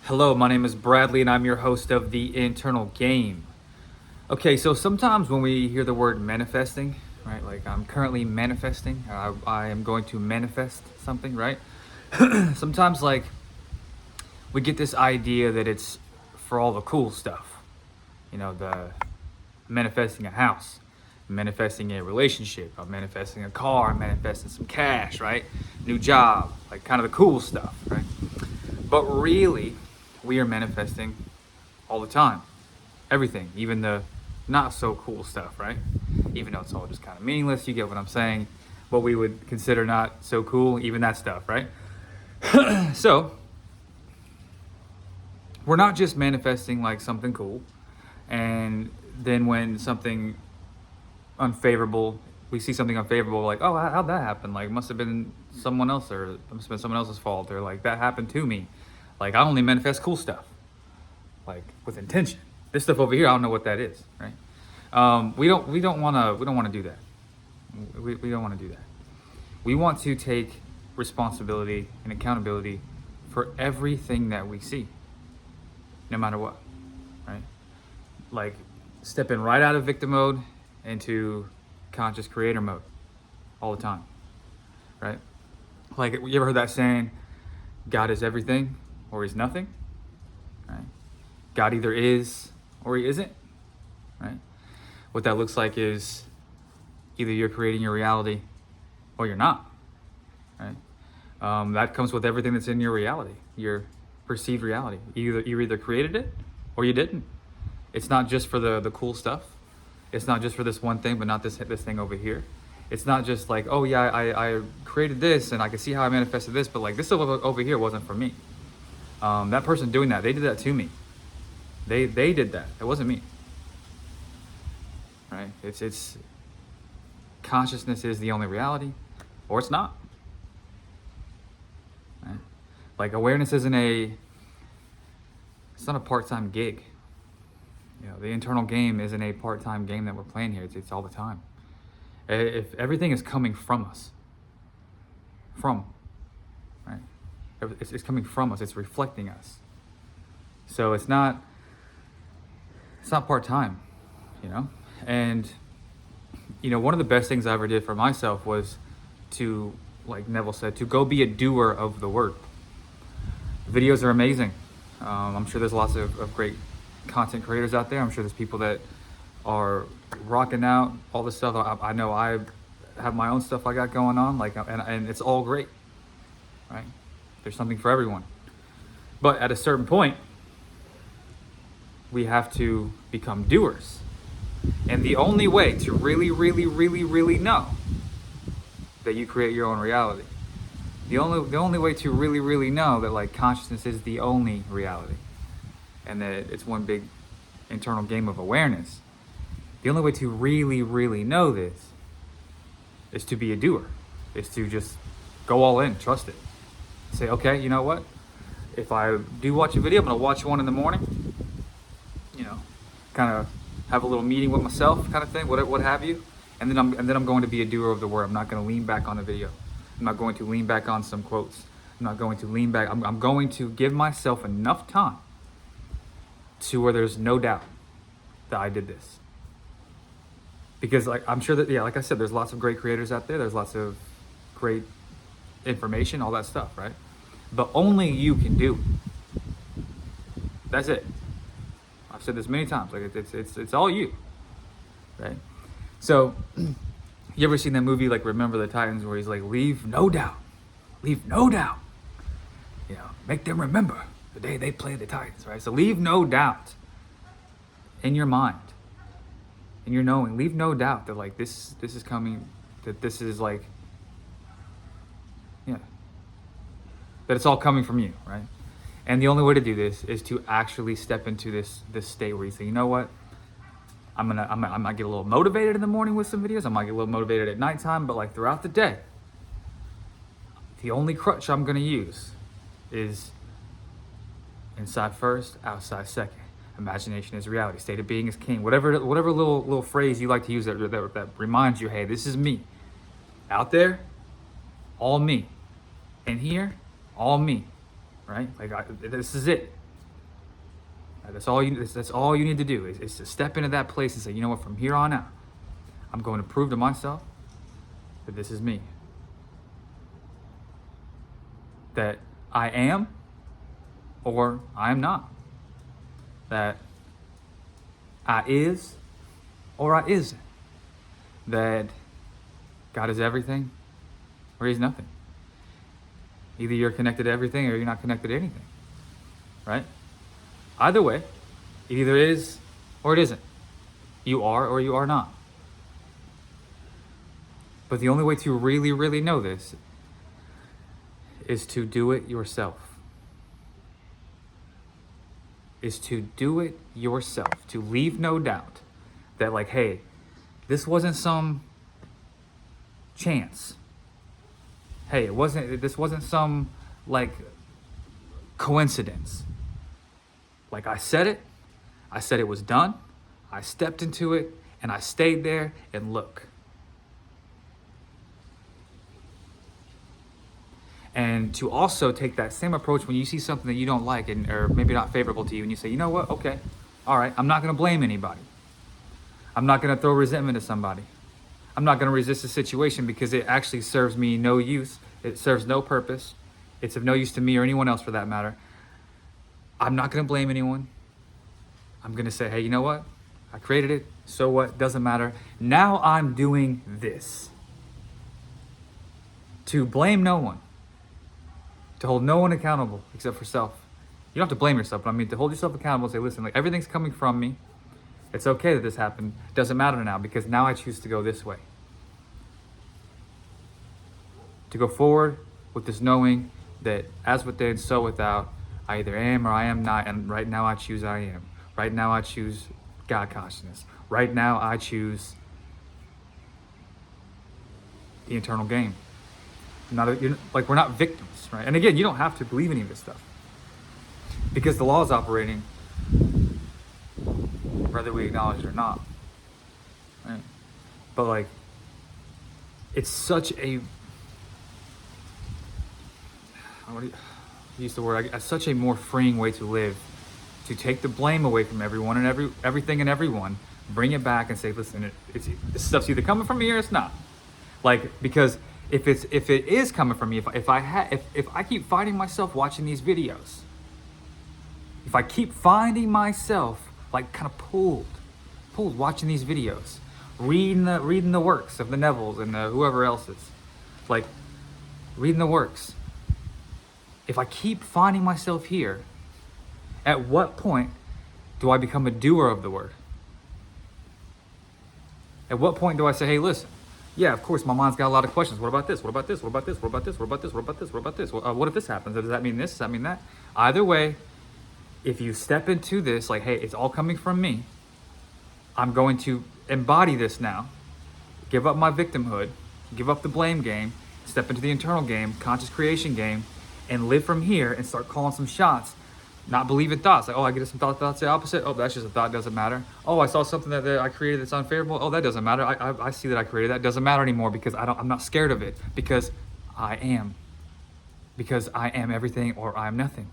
Hello, my name is Bradley and I'm your host of The Internal Game. Okay, so sometimes when we hear the word manifesting, right, like I'm currently manifesting, I am going to manifest something, right? Sometimes, like, we get this idea that it's for all the cool stuff, the manifesting a house, manifesting a relationship, I'm manifesting a car, I'm manifesting some cash, right? New job, like kind of the cool stuff, right? But really, we are manifesting all the time. Everything, even the not so cool stuff, right? Even though it's all just kind of meaningless, you get what I'm saying. What we would consider not so cool, even that stuff, right? So, we're not just manifesting like something cool, and then when something unfavorable, we see something unfavorable, like, oh, how'd that happen? Like, it must have been someone else, or it must have been someone else's fault, or like that happened to me. Like, I only manifest cool stuff, like with intention. This stuff over here, I don't know what that is, right? We don't want to do that. We don't want to do that. We want to take responsibility and accountability for everything that we see, no matter what, right? Like stepping right out of victim mode into conscious creator mode all the time, right? Like, you ever heard that saying, God is everything or he's nothing, right? God either is or he isn't, right? What that looks like is either you're creating your reality or you're not, right? That comes with everything that's in your reality, your perceived reality. You either created it or you didn't. It's not just for the cool stuff. It's not just for this one thing, but not this thing over here. It's not just like, oh yeah, I created this and I can see how I manifested this, but like this stuff over here wasn't for me. That person doing that, they did that to me. They did that. It wasn't me. Right? It's consciousness is the only reality, or it's not. Right? Like, awareness it's not a part-time gig. The internal game isn't a part-time game that we're playing here. It's all the time. If everything is coming from us, right? It's coming from us. It's reflecting us. So it's not part-time, And one of the best things I ever did for myself was to, like Neville said, to go be a doer of the word. Videos are amazing. I'm sure there's lots of great content creators out there. I'm sure there's people that are rocking out all this stuff. I know I have my own stuff I got going on, like, and it's all great, right? There's something for everyone. But at a certain point, we have to become doers. And the only way to really, really, really, really know that you create your own reality, the only way to really, really know that, like, consciousness is the only reality and that it's one big internal game of awareness, the only way to really, really know this is to be a doer, is to just go all in, trust it. Say, okay, you know what? If I do watch a video, I'm gonna watch one in the morning, kind of have a little meeting with myself, kind of thing, what have you, and then I'm going to be a doer of the word. I'm not going to lean back on the video. I'm not going to lean back on some quotes. I'm not going to lean back. I'm going to give myself enough time to where there's no doubt that I did this. Because, like, I'm sure that, yeah, like I said, there's lots of great creators out there. There's lots of great information, all that stuff, right? But only you can do it. That's it. I've said this many times. Like, it's all you, right? So, you ever seen that movie, like, Remember the Titans, where he's like, leave no doubt, make them remember the day they played the Titans, right? So leave no doubt in your mind, in your knowing. Leave no doubt that, like, this is coming, that this is, like, that it's all coming from you, right? And the only way to do this is to actually step into this state where you say, you know what? I might get a little motivated in the morning with some videos. I might get a little motivated at nighttime, but, like, throughout the day, the only crutch I'm gonna use is inside first, outside second. Imagination is reality. State of being is king. Whatever little phrase you like to use that reminds you, hey, this is me. Out there, all me. In here, all me. Right? Like, this is it. That's all you need to do is to step into that place and say, you know what, from here on out, I'm going to prove to myself that this is me. That I am or I am not. That I is or I isn't. That God is everything or he's nothing. Either you're connected to everything or you're not connected to anything. Right? Either way, it either is or it isn't. You are or you are not. But the only way to really, really know this is to do it yourself. Is to do it yourself. To leave no doubt that, like, hey, this wasn't some chance. Hey, this wasn't some, like, coincidence. Like, I said it was done, I stepped into it, and I stayed there, and look. And to also take that same approach when you see something that you don't like or maybe not favorable to you, and you say, you know what, okay, all right, I'm not gonna blame anybody. I'm not gonna throw resentment at somebody. I'm not gonna resist the situation because it actually serves me no use. It serves no purpose. It's of no use to me or anyone else for that matter. I'm not gonna blame anyone. I'm gonna say, hey, you know what? I created it, so what? Doesn't matter. Now I'm doing this. To blame no one. To hold no one accountable except for self. You don't have to blame yourself, but I mean to hold yourself accountable and say, listen, like, everything's coming from me. It's okay that this happened. Doesn't matter now because now I choose to go this way. To go forward with this knowing that as within, so without, I either am or I am not, and right now I choose I am. Right now I choose God consciousness. Right now I choose the eternal game. We're not victims, right? And again, you don't have to believe any of this stuff because the law is operating whether we acknowledge it or not, right? But like, it's such a such a more freeing way to live, to take the blame away from everyone and everything and everyone, bring it back and say, listen, this stuff's either coming from me or it's not. Like, because if it is coming from me, if I keep finding myself watching these videos, if I keep finding myself like kind of pulled watching these videos, reading the works of the Nevilles and whoever else is, like reading the works. If I keep finding myself here, at what point do I become a doer of the word? At what point do I say, hey, listen, yeah, of course, my mind's got a lot of questions. What about this? What about this? What about this? What about this? What about this? What about this? What about this? What if this happens? Does that mean this? Does that mean that? Either way, if you step into this, like, hey, it's all coming from me. I'm going to embody this now. Give up my victimhood. Give up the blame game. Step into the internal game, conscious creation game, and live from here and start calling some shots. Not believe in thoughts. Like, oh, I get some thoughts the opposite. Oh, that's just a thought. Doesn't matter. Oh, I saw something that I created that's unfavorable. Oh, that doesn't matter. I see that I created that. Doesn't matter anymore because I'm not scared of it because I am. Because I am everything or I am nothing.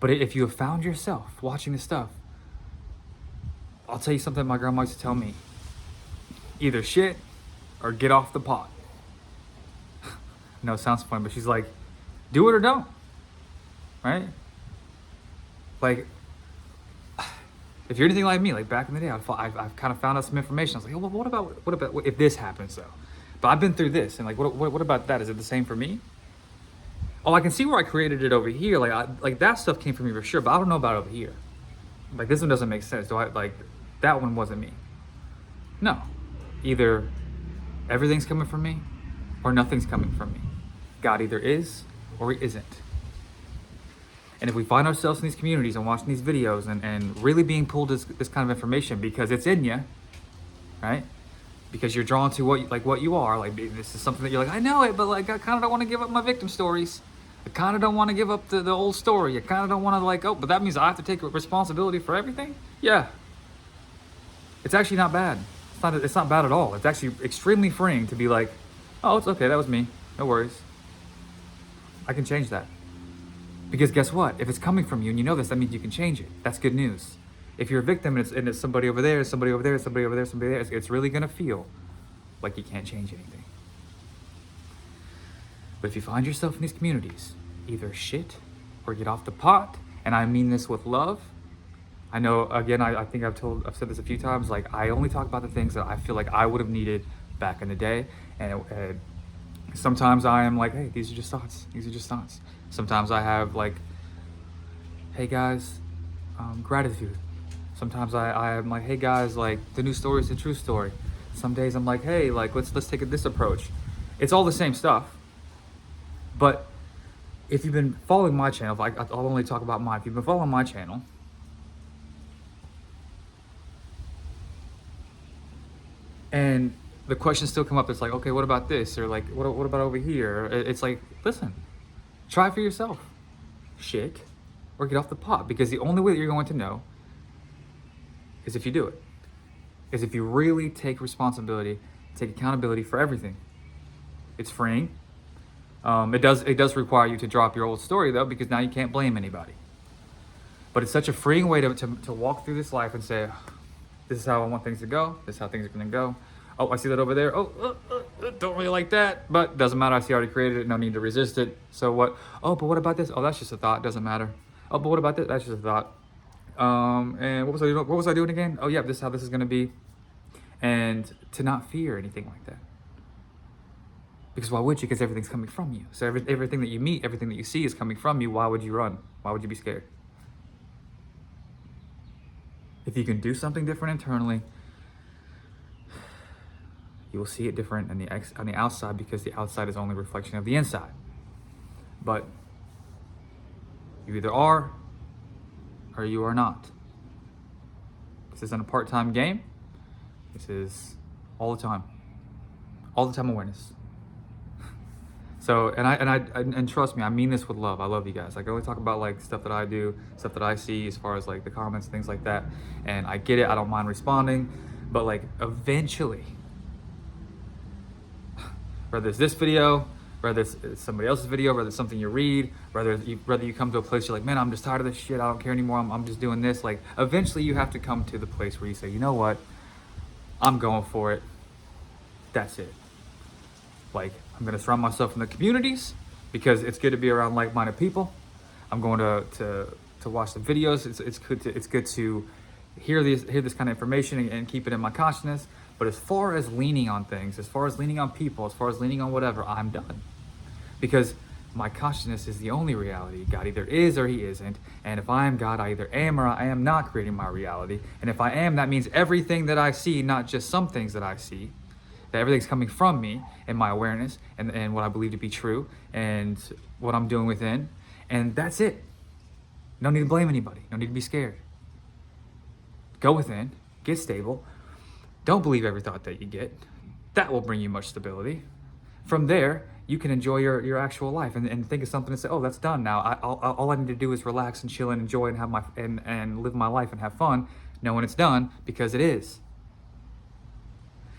But if you have found yourself watching this stuff, I'll tell you something my grandma used to tell me. Either shit or get off the pot. No, it sounds funny, but she's like, do it or don't, right? Like, if you're anything like me, like back in the day, I've kind of found out some information. I was like, oh, well, what about if this happens though? But I've been through this, and like, what about that? Is it the same for me? Oh, I can see where I created it over here. Like that stuff came from me for sure, but I don't know about it over here. Like this one doesn't make sense. That one wasn't me. No, either everything's coming from me, or nothing's coming from me. God either is or he isn't. And if we find ourselves in these communities and watching these videos and really being pulled this kind of information because it's in you, right? Because you're drawn to what you are. Like, this is something that you're like, I know it, but like I kind of don't want to give up my victim stories. I kind of don't want to give up the old story. I kind of don't want to but that means I have to take responsibility for everything? Yeah. It's actually not bad. It's not bad at all. It's actually extremely freeing to be like, oh, it's okay, that was me. No worries. I can change that. Because guess what? If it's coming from you and you know this, that means you can change it. That's good news. If you're a victim and it's somebody over there, somebody over there, somebody over there, somebody there, it's really going to feel like you can't change anything. But if you find yourself in these communities, either shit or get off the pot, and I mean this with love. I know, again, I think I've said this a few times, like I only talk about the things that I feel like I would have needed back in the day. And sometimes I am like, hey, these are just thoughts. These are just thoughts. Sometimes I have like, hey guys, gratitude. Sometimes I am like, hey guys, like the new story is the true story. Some days I'm like, hey, like let's take this approach. It's all the same stuff. But if you've been following my channel, like I'll only talk about mine. If you've been following my channel, and the questions still come up, it's like, okay, what about this? Or like, what about over here? It's like, listen, try for yourself. Shit, or get off the pot. Because the only way that you're going to know is if you do it. Is if you really take responsibility, take accountability for everything. It's freeing. It does require you to drop your old story though, because now you can't blame anybody. But it's such a freeing way to walk through this life and say, this is how I want things to go. This is how things are going to go. Oh, I see that over there. Oh, don't really like that. But doesn't matter. I see I already created it. No need to resist it. So what? Oh, but what about this? Oh, that's just a thought. Doesn't matter. Oh, but what about this? That's just a thought. And what was I doing again? Oh, yeah, this is how this is going to be. And to not fear anything like that. Because why would you? Because everything's coming from you. So everything that you meet, everything that you see is coming from you. Why would you run? Why would you be scared? If you can do something different internally, you will see it different on the outside, because the outside is only a reflection of the inside. But you either are or you are not. This isn't a part-time game. This is all the time awareness. So, and trust me, I mean this with love. I love you guys. Like, I only talk about like stuff that I do, stuff that I see as far as like the comments, things like that. And I get it. I don't mind responding, but like eventually, whether it's this video, whether it's somebody else's video, whether it's something you read, whether you come to a place you're like, man, I'm just tired of this shit. I don't care anymore. I'm just doing this. Like, eventually you have to come to the place where you say, you know what? I'm going for it. That's it. Like, I'm going to surround myself in the communities because it's good to be around like-minded people. I'm going to watch the videos. It's good to hear this kind of information and keep it in my consciousness. But as far as leaning on things, as far as leaning on people, as far as leaning on whatever, I'm done. Because my consciousness is the only reality. God either is or he isn't. And if I am God, I either am or I am not creating my reality. And if I am, that means everything that I see, not just some things that I see, that everything's coming from me and my awareness and what I believe to be true and what I'm doing within. And that's it. No need to blame anybody. No need to be scared. Go within, get stable. Don't believe every thought that you get. That will bring you much stability. From there, you can enjoy your actual life and think of something and say, oh, that's done now. All I need to do is relax and chill and enjoy and have and live my life and have fun, knowing it's done, because it is.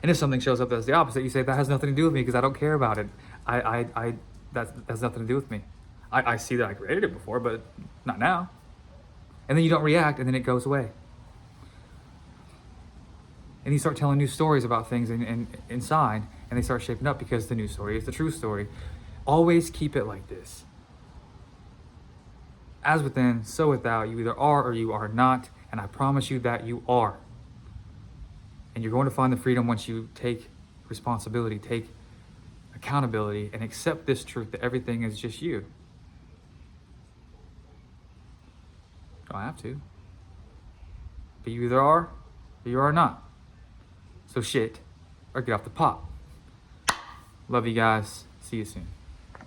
And if something shows up that's the opposite, you say, that has nothing to do with me because I don't care about it. That has nothing to do with me. I see that I created it before, but not now. And then you don't react, and then it goes away. And you start telling new stories about things inside, and they start shaping up because the new story is the true story. Always keep it like this. As within, so without. You either are or you are not, and I promise you that you are. And you're going to find the freedom once you take responsibility, take accountability, and accept this truth that everything is just you. You don't have to. But you either are or you are not. So shit, or get off the pot. Love you guys. See you soon.